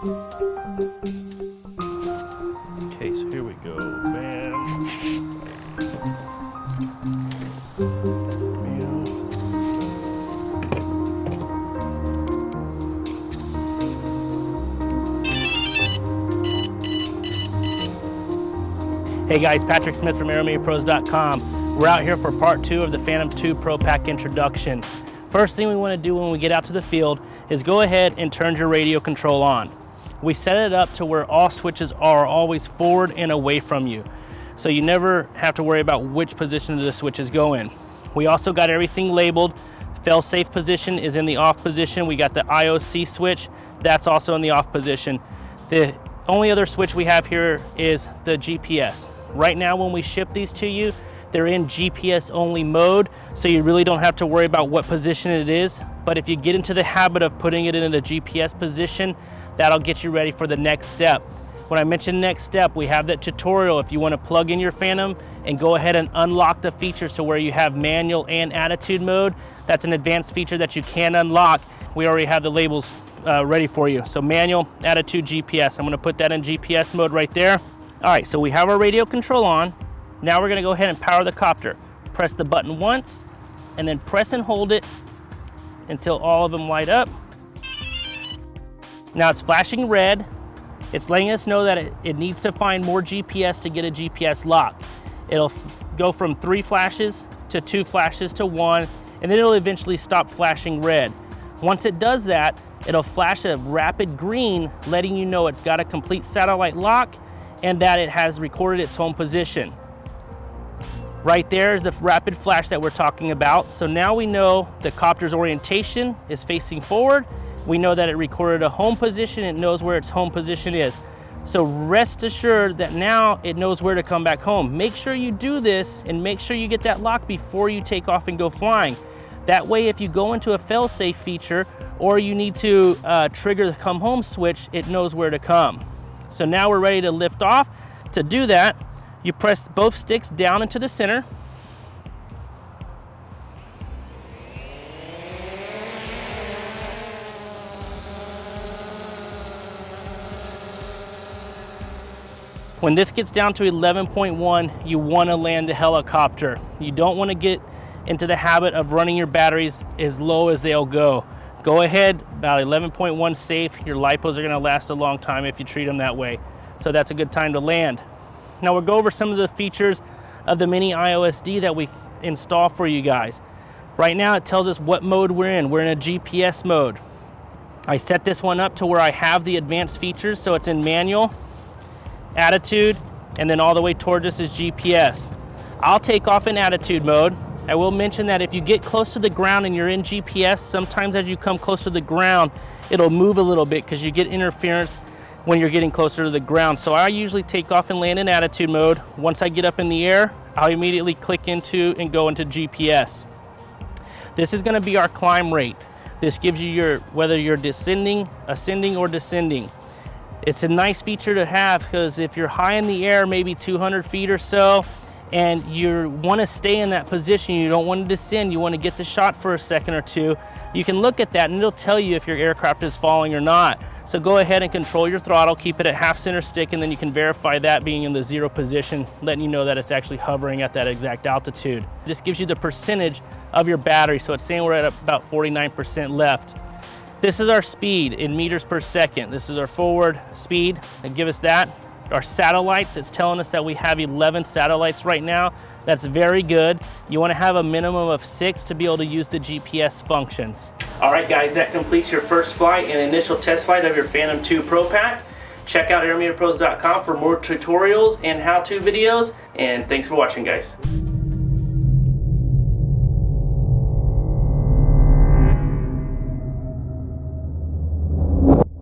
Okay, so here we go. Bam. Bam. Hey guys, Patrick Smith from AeroMediaPros.com. We're out here for part 2 of the Phantom 2 Pro Pack introduction. First thing we want to do when we get out to the field is go ahead and turn your radio control on. We set it up to where all switches are always forward and away from you, so you never have to worry about which position the switches go in. We also got everything labeled. Fail-safe position is in the off position. We got the IOC switch, that's also in the off position. The only other switch we have here is the GPS. Right now when we ship these to you, they're in GPS only mode, so you really don't have to worry about what position it is. But if you get into the habit of putting it in a GPS position, that'll get you ready for the next step. When I mention next step, we have that tutorial if you want to plug in your Phantom and go ahead and unlock the features to where you have manual and attitude mode. That's an advanced feature that you can unlock. We already have the labels ready for you. So manual, attitude, GPS. I'm going to put that in GPS mode right there. All right, so we have our radio control on. Now we're going to go ahead and power the copter. Press the button once and then press and hold it until all of them light up. Now it's flashing red. It's letting us know that it needs to find more GPS to get a GPS lock. It'll go from 3 flashes to 2 flashes to 1, and then it'll eventually stop flashing red. Once it does that, it'll flash a rapid green, letting you know it's got a complete satellite lock and that it has recorded its home position. Right there is the rapid flash that we're talking about. So now we know the copter's orientation is facing forward. We know that it recorded a home position. It knows where its home position is. So rest assured that now it knows where to come back home. Make sure you do this and make sure you get that lock before you take off and go flying. That way, if you go into a fail-safe feature or you need to trigger the come home switch, it knows where to come. So now we're ready to lift off. To do that, you press both sticks down into the center. When this gets down to 11.1, you want to land the helicopter. You don't want to get into the habit of running your batteries as low as they'll go. Go ahead, about 11.1 safe. Your lipos are going to last a long time if you treat them that way. So that's a good time to land. Now we'll go over some of the features of the mini IOSD that we install for you guys. Right now it tells us what mode we're in. We're in a GPS mode. I set this one up to where I have the advanced features, so it's in manual, attitude, and then all the way towards us is GPS. I'll take off in attitude mode. I will mention that if you get close to the ground and you're in GPS, sometimes as you come close to the ground, it'll move a little bit because you get interference when you're getting closer to the ground. So I usually take off and land in attitude mode. Once I get up in the air, I'll immediately click into and go into GPS. This is going to be our climb rate. This gives you whether you're descending, ascending, or descending. It's a nice feature to have because if you're high in the air, maybe 200 feet or so, and you want to stay in that position, you don't want to descend, you want to get the shot for a second or two, you can look at that and it'll tell you if your aircraft is falling or not. So go ahead and control your throttle, keep it at half center stick, and then you can verify that being in the 0 position, letting you know that it's actually hovering at that exact altitude. This gives you the percentage of your battery, so it's saying we're at about 49% left. This is our speed in meters per second. This is our forward speed, and give us that. Our satellites, it's telling us that we have 11 satellites right now. That's very good. You want to have a minimum of 6 to be able to use the GPS functions. All right guys, that completes your first flight and initial test flight of your Phantom 2 Pro Pack. Check out AeroMediaPros.com for more tutorials and how-to videos, and thanks for watching guys.